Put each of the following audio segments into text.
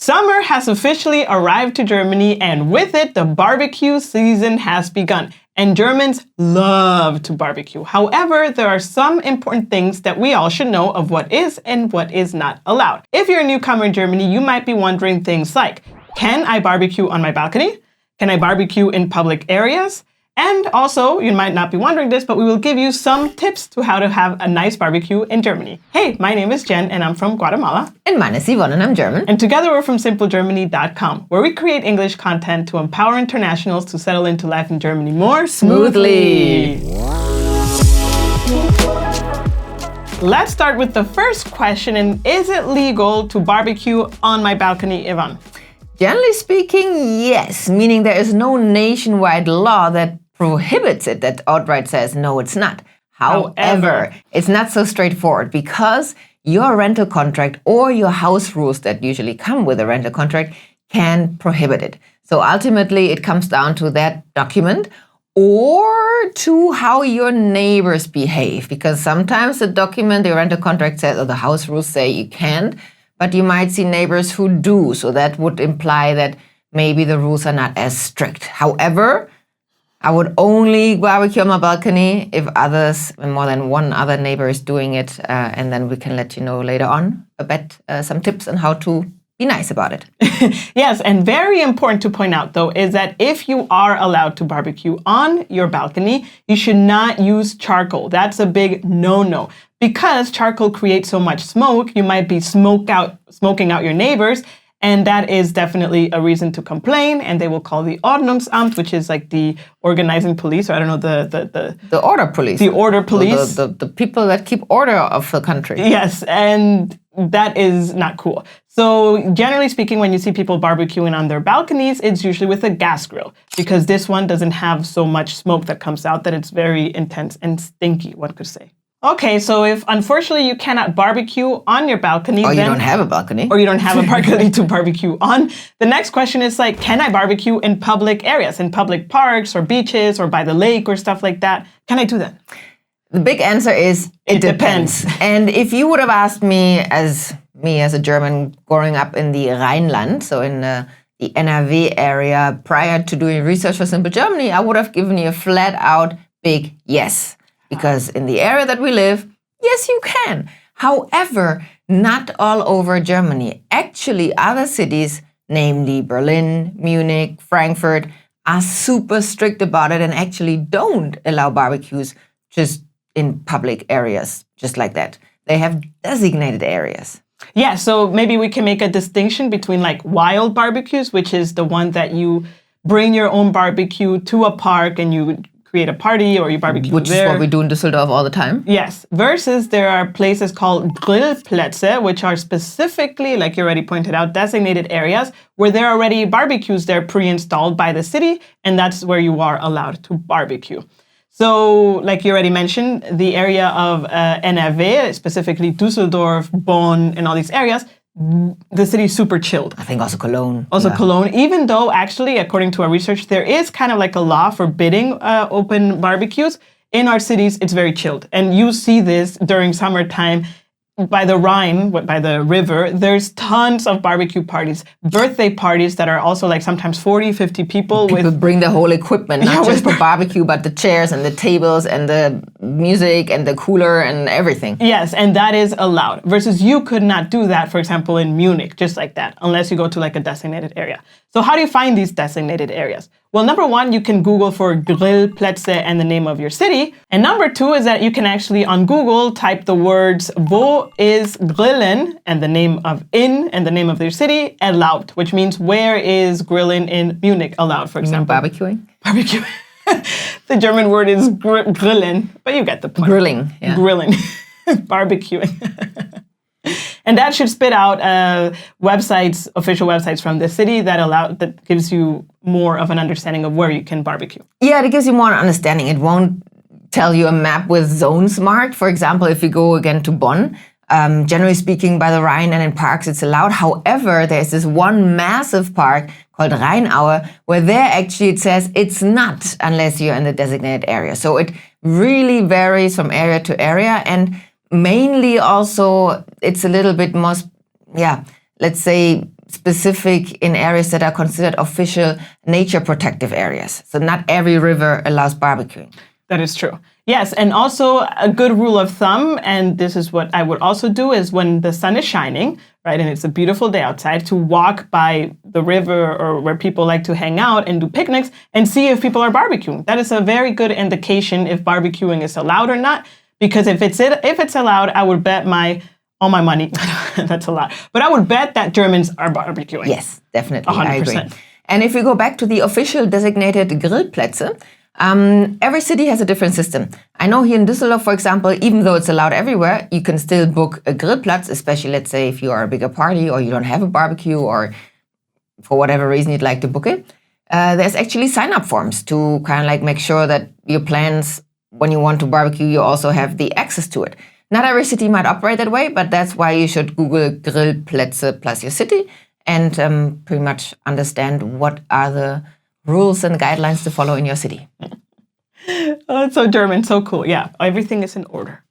Summer has officially arrived to Germany, and with it, the barbecue season has begun. And Germans love to barbecue. However, there are some important things that we all should know of what is and what is not allowed. If you're a newcomer in Germany, you might be wondering things like, can I barbecue on my balcony? Can I barbecue in public areas? And also, you might not be wondering this, but we will give you some tips to how to have a nice barbecue in Germany. Hey, my name is Jen and I'm from Guatemala. And mine is Yvonne and I'm German. And together we're from simplegermany.com, where we create English content to empower internationals to settle into life in Germany more smoothly. Let's start with the first question, and is it legal to barbecue on my balcony, Yvonne? Generally speaking, yes, meaning there is no nationwide law that prohibits it, that outright says, no, it's not. However, it's not so straightforward because your rental contract or your house rules that usually come with a rental contract can prohibit it. So ultimately, it comes down to that document or to how your neighbors behave, because sometimes the document, the rental contract says, or the house rules say you can't, but you might see neighbors who do. So that would imply that maybe the rules are not as strict. However, I would only barbecue on my balcony if others, more than one other neighbor is doing it. And then we can let you know later on about some tips on how to be nice about it. Yes, and very important to point out, though, is that if you are allowed to barbecue on your balcony, you should not use charcoal. That's a big no-no. Because charcoal creates so much smoke, you might be smoking out your neighbors, and that is definitely a reason to complain, and they will call the Ordnungsamt, which is like the organizing police, or I don't know, the order police. The order police. The people that keep order of the country. Yes, and that is not cool. So generally speaking, when you see people barbecuing on their balconies, it's usually with a gas grill, because this one doesn't have so much smoke that comes out that it's very intense and stinky, one could say. Okay, so if unfortunately you cannot barbecue on your balcony, or you don't have a balcony. Or you don't have a balcony to barbecue on, the next question is like, can I barbecue in public areas, in public parks or beaches or by the lake or stuff like that? Can I do that? The big answer is it depends. And if you would have asked me as a German growing up in the Rhineland, so in the NRW area, prior to doing research for Simple Germany, I would have given you a flat out big yes. Because in the area that we live, yes, you can. However, not all over Germany. Actually, other cities, namely Berlin, Munich, Frankfurt, are super strict about it and actually don't allow barbecues just in public areas, just like that. They have designated areas. Yeah, so maybe we can make a distinction between like wild barbecues, which is the one that you bring your own barbecue to a park and you create a party or you barbecue Which there. is what we do in Düsseldorf all the time. Yes. Versus there are places called Grillplätze, which are specifically, like you already pointed out, designated areas where there are already barbecues there pre-installed by the city, and that's where you are allowed to barbecue. So, like you already mentioned, the area of NRW, specifically Düsseldorf, Bonn, and all these areas, the city is super chilled. I think also Cologne. Cologne, even though actually, according to our research, there is kind of like a law forbidding open barbecues. In our cities, it's very chilled. And you see this during summertime. By the Rhine, by the river, there's tons of barbecue parties, birthday parties that are also like sometimes 40, 50 people. People bring the whole equipment, not just for barbecue, but the chairs and the tables and the music and the cooler and everything. Yes, and that is allowed. Versus you could not do that, for example, in Munich, just like that, unless you go to like a designated area. So how do you find these designated areas? Well, number one, you can Google for Grillplätze and the name of your city. And number two is that you can actually on Google type the words Wo is Grillen and the name of in and the name of their city erlaubt, which means where is grilling in Munich allowed, for example. Barbecuing? Barbecuing. The German word is grillen, but you get the point. Grilling, yeah. Grilling. Barbecuing. And that should spit out websites, official websites from the city that gives you more of an understanding of where you can barbecue. Yeah, it gives you more understanding. It won't tell you a map with zones marked. For example, if you go again to Bonn, generally speaking, by the Rhine and in parks, it's allowed. However, there's this one massive park called Rheinaue, where there actually it says it's not unless you're in the designated area. So it really varies from area to area. And mainly also, it's a little bit more, let's say specific in areas that are considered official nature protective areas. So not every river allows barbecuing. That is true. Yes, and also a good rule of thumb, and this is what I would also do, is when the sun is shining, right, and it's a beautiful day outside, to walk by the river or where people like to hang out and do picnics and see if people are barbecuing. That is a very good indication if barbecuing is allowed or not, because if it's allowed, I would bet all my money, that's a lot, but I would bet that Germans are barbecuing. Yes, definitely, 100%. I agree. And if we go back to the official designated Grillplätze, every city has a different system. I know here in Düsseldorf, for example, even though it's allowed everywhere, you can still book a Grillplatz, especially, let's say, if you are a bigger party or you don't have a barbecue or for whatever reason you'd like to book it. There's actually sign-up forms to kind of like make sure that your plans, when you want to barbecue, you also have the access to it. Not every city might operate that way, but that's why you should Google Grillplätze plus your city and pretty much understand what are the rules and guidelines to follow in your city. Oh, it's so German, so cool. Yeah, everything is in order.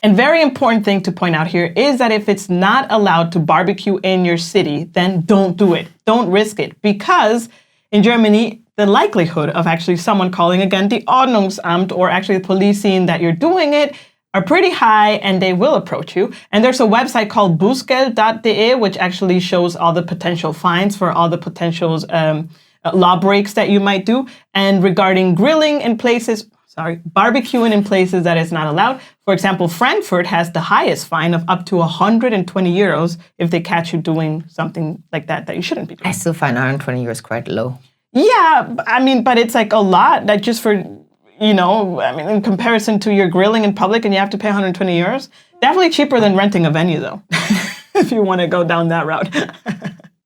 And very important thing to point out here is that if it's not allowed to barbecue in your city, then don't do it. Don't risk it. Because in Germany, the likelihood of actually someone calling again the Ordnungsamt or actually the police seeing that you're doing it are pretty high, and they will approach you. And there's a website called bußgeld.de, which actually shows all the potential fines for all the potential law breaks that you might do. And regarding barbecuing in places that is not allowed. For example, Frankfurt has the highest fine of up to 120 euros if they catch you doing something like that you shouldn't be doing. I still find 120 euros quite low. Yeah, I mean, but it's like a lot, like just for, in comparison to your grilling in public and you have to pay 120 euros. Definitely cheaper than renting a venue though, if you want to go down that route.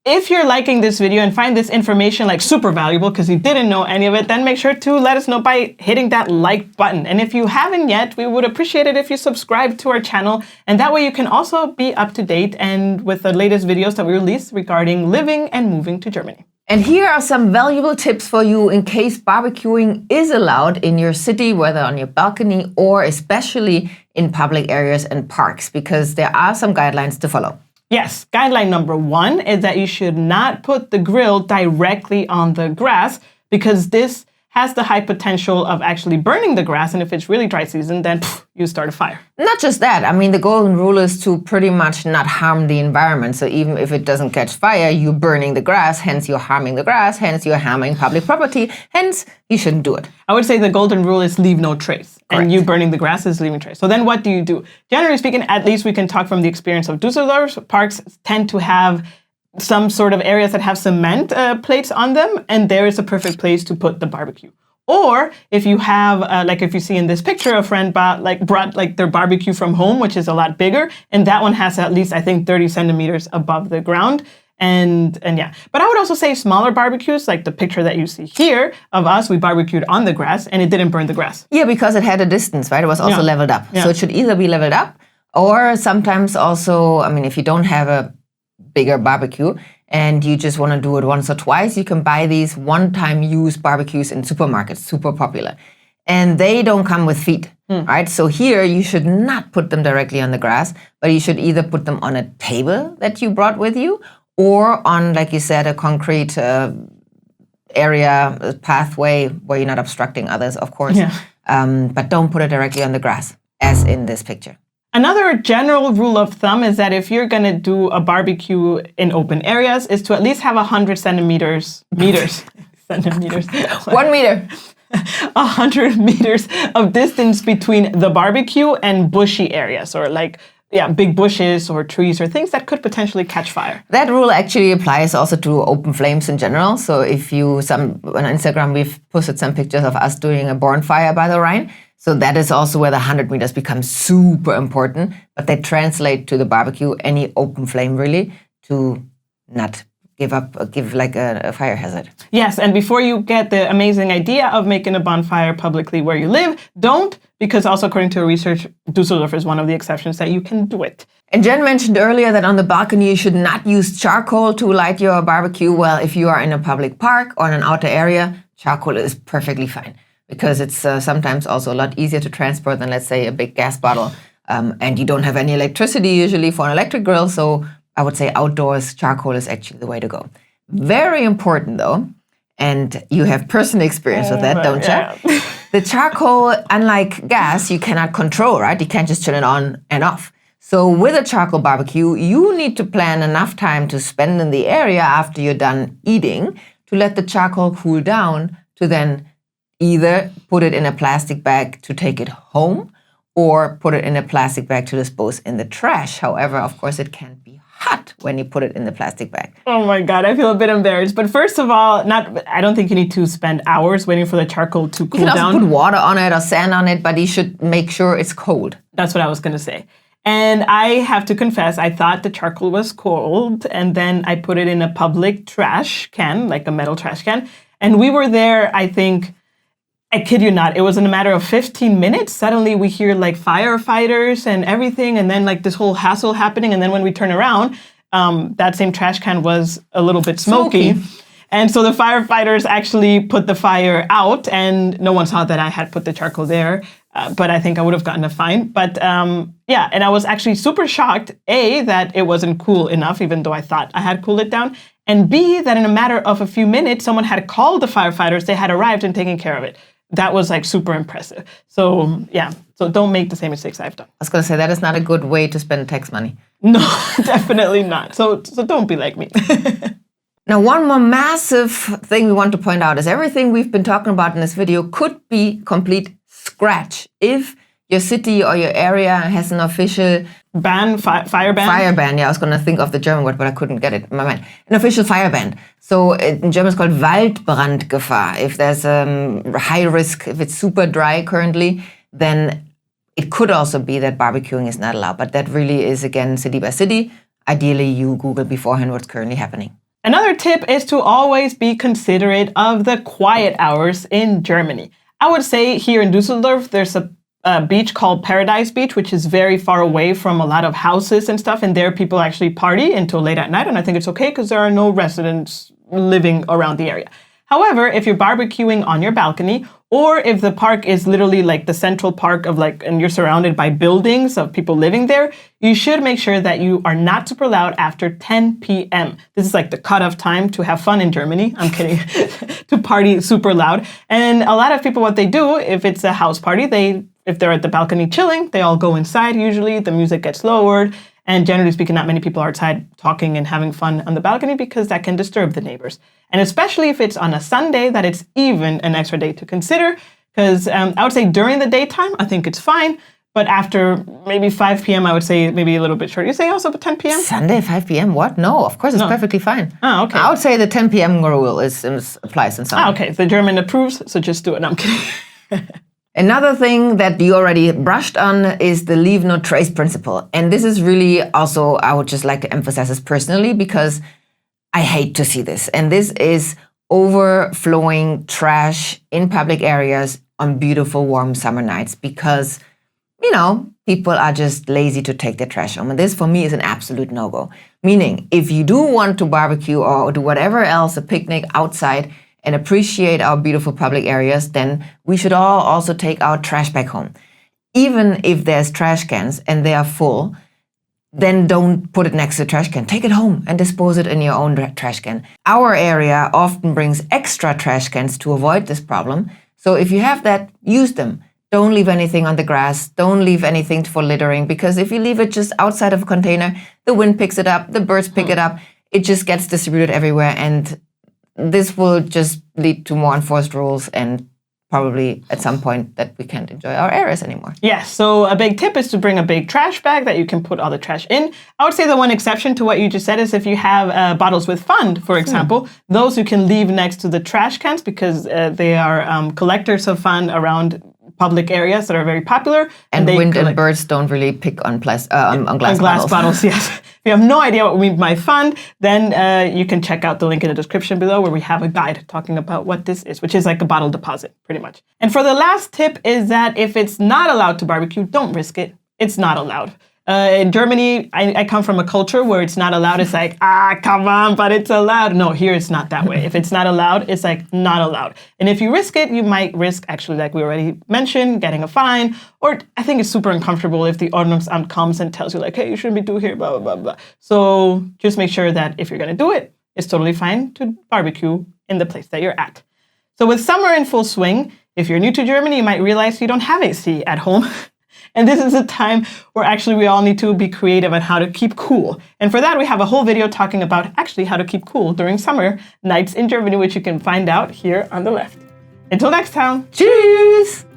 If you're liking this video and find this information like super valuable because you didn't know any of it, then make sure to let us know by hitting that like button. And if you haven't yet, we would appreciate it if you subscribe to our channel. And that way you can also be up to date and with the latest videos that we release regarding living and moving to Germany. And here are some valuable tips for you in case barbecuing is allowed in your city, whether on your balcony or especially in public areas and parks, because there are some guidelines to follow. Yes, guideline number 1 is that you should not put the grill directly on the grass because this has the high potential of actually burning the grass. And if it's really dry season, then you start a fire. Not just that. I mean, the golden rule is to pretty much not harm the environment. So even if it doesn't catch fire, you're burning the grass, hence you're harming the grass, hence you're harming public property, hence you shouldn't do it. I would say the golden rule is leave no trace. Correct. And you burning the grass is leaving trace. So then what do? Generally speaking, at least we can talk from the experience of Düsseldorf. Parks tend to have some sort of areas that have cement plates on them, and there is a perfect place to put the barbecue. Or if you have, like if you see in this picture, a friend brought their barbecue from home, which is a lot bigger, and that one has at least, I think, 30 centimeters above the ground. And yeah, but I would also say smaller barbecues, like the picture that you see here of us, we barbecued on the grass and it didn't burn the grass. Yeah, because it had a distance, right? It was also leveled up. Yeah. So it should either be leveled up or sometimes also, I mean, if you don't have a bigger barbecue and you just want to do it once or twice, you can buy these one-time use barbecues in supermarkets, super popular. And they don't come with feet, right? So here you should not put them directly on the grass, but you should either put them on a table that you brought with you or on, like you said, a concrete area, a pathway where you're not obstructing others, of course. Yeah. But don't put it directly on the grass, as in this picture. Another general rule of thumb is that if you're going to do a barbecue in open areas is to at least have 100 centimeters. 1 meter. 100 meters of distance between the barbecue and bushy areas or big bushes or trees or things that could potentially catch fire. That rule actually applies also to open flames in general. So if on Instagram, we've posted some pictures of us doing a bonfire by the Rhine. So that is also where the 100 meters becomes super important, but they translate to the barbecue, any open flame really, to not give like a fire hazard. Yes, and before you get the amazing idea of making a bonfire publicly where you live, don't, because also according to research, Düsseldorf is one of the exceptions that you can do it. And Jen mentioned earlier that on the balcony you should not use charcoal to light your barbecue. Well, if you are in a public park or in an outer area, charcoal is perfectly fine. Because it's sometimes also a lot easier to transport than, let's say, a big gas bottle. And you don't have any electricity usually for an electric grill, so I would say outdoors, charcoal is actually the way to go. Very important though, and you have personal experience with that, don't you? The charcoal, unlike gas, you cannot control, right? You can't just turn it on and off. So with a charcoal barbecue, you need to plan enough time to spend in the area after you're done eating to let the charcoal cool down to then either put it in a plastic bag to take it home or put it in a plastic bag to dispose in the trash. However, of course, it can be hot when you put it in the plastic bag. Oh my God, I feel a bit embarrassed. But first of all, I don't think you need to spend hours waiting for the charcoal to cool down. You can also put water on it or sand on it, but you should make sure it's cold. That's what I was going to say. And I have to confess, I thought the charcoal was cold, and then I put it in a public trash can, like a metal trash can. And we were there, I think, I kid you not, it was in a matter of 15 minutes. Suddenly we hear like firefighters and everything, and then like this whole hassle happening. And then when we turn around, that same trash can was a little bit smoky. And so the firefighters actually put the fire out, and no one saw that I had put the charcoal there. But I think I would have gotten a fine. But yeah, and I was actually super shocked, A, that it wasn't cool enough, even though I thought I had cooled it down. And B, that in a matter of a few minutes, someone had called the firefighters, they had arrived and taken care of it. That was like super impressive. So yeah, so don't make the same mistakes I've done. I was going to say, that is not a good way to spend tax money. No, definitely not. So don't be like me. Now, one more massive thing we want to point out is everything we've been talking about in this video could be complete scratch if your city or your area has an official ban, fire ban? Fire ban, yeah. I was going to think of the German word, but I couldn't get it in my mind. An official fire ban. So in German it's called Waldbrandgefahr. If there's a high risk, if it's super dry currently, then it could also be that barbecuing is not allowed. But that really is, again, city by city. Ideally, you Google beforehand what's currently happening. Another tip is to always be considerate of the quiet hours in Germany. I would say here in Düsseldorf, there's a beach called Paradise Beach, which is very far away from a lot of houses and stuff. And there people actually party until late at night. And I think it's okay because there are no residents living around the area. However, if you're barbecuing on your balcony, or if the park is literally like the central park of like, and you're surrounded by buildings of people living there, you should make sure that you are not super loud after 10 p.m. This is like the cutoff time to have fun in Germany. I'm kidding. To party super loud. And a lot of people, what they do, if it's a house party, if they're at the balcony chilling, they all go inside usually, the music gets lowered. And generally speaking, not many people are outside talking and having fun on the balcony because that can disturb the neighbors. And especially if it's on a Sunday, that it's even an extra day to consider. Because I would say during the daytime, I think it's fine. But after maybe 5 p.m., I would say maybe a little bit short. You say also 10 p.m.? Sunday, 5 p.m.? What? No, of course, it's perfectly fine. Oh, okay. I would say the 10 p.m. rule applies in Sunday. Okay, the German approves, so just do it. No, I'm kidding. Another thing that you already brushed on is the leave no trace principle. And this is really also, I would just like to emphasize this personally because I hate to see this. And this is overflowing trash in public areas on beautiful warm summer nights because, you know, people are just lazy to take their trash home. And this for me is an absolute no-go. Meaning, if you do want to barbecue or do whatever else, a picnic outside, and appreciate our beautiful public areas, then we should all also take our trash back home. Even if there's trash cans and they are full, then don't put it next to the trash can. Take it home and dispose it in your own trash can. Our area often brings extra trash cans to avoid this problem. So if you have that, use them. Don't leave anything on the grass. Don't leave anything for littering, because if you leave it just outside of a container, the wind picks it up, the birds pick it up, it just gets distributed everywhere, and this will just lead to more enforced rules and probably at some point that we can't enjoy our areas anymore. Yes, so a big tip is to bring a big trash bag that you can put all the trash in. I would say the one exception to what you just said is if you have bottles with fun, for example, those you can leave next to the trash cans because they are collectors of fun around public areas that are very popular. And wind and birds don't really pick on glass bottles. Yes. If you have no idea what we mean by fun, then you can check out the link in the description below where we have a guide talking about what this is, which is like a bottle deposit, pretty much. And for the last tip is that if it's not allowed to barbecue, don't risk it. It's not allowed. In Germany, I come from a culture where it's not allowed. It's like, come on, but it's allowed. No, here it's not that way. If it's not allowed, it's like not allowed. And if you risk it, you might risk actually, like we already mentioned, getting a fine. Or I think it's super uncomfortable if the Ordnungsamt comes and tells you like, hey, you shouldn't be doing here, blah, blah, blah, blah. So just make sure that if you're going to do it, it's totally fine to barbecue in the place that you're at. So with summer in full swing, if you're new to Germany, you might realize you don't have AC at home. And this is a time where actually we all need to be creative on how to keep cool. And for that, we have a whole video talking about actually how to keep cool during summer nights in Germany, which you can find out here on the left. Until next time. Tschüss!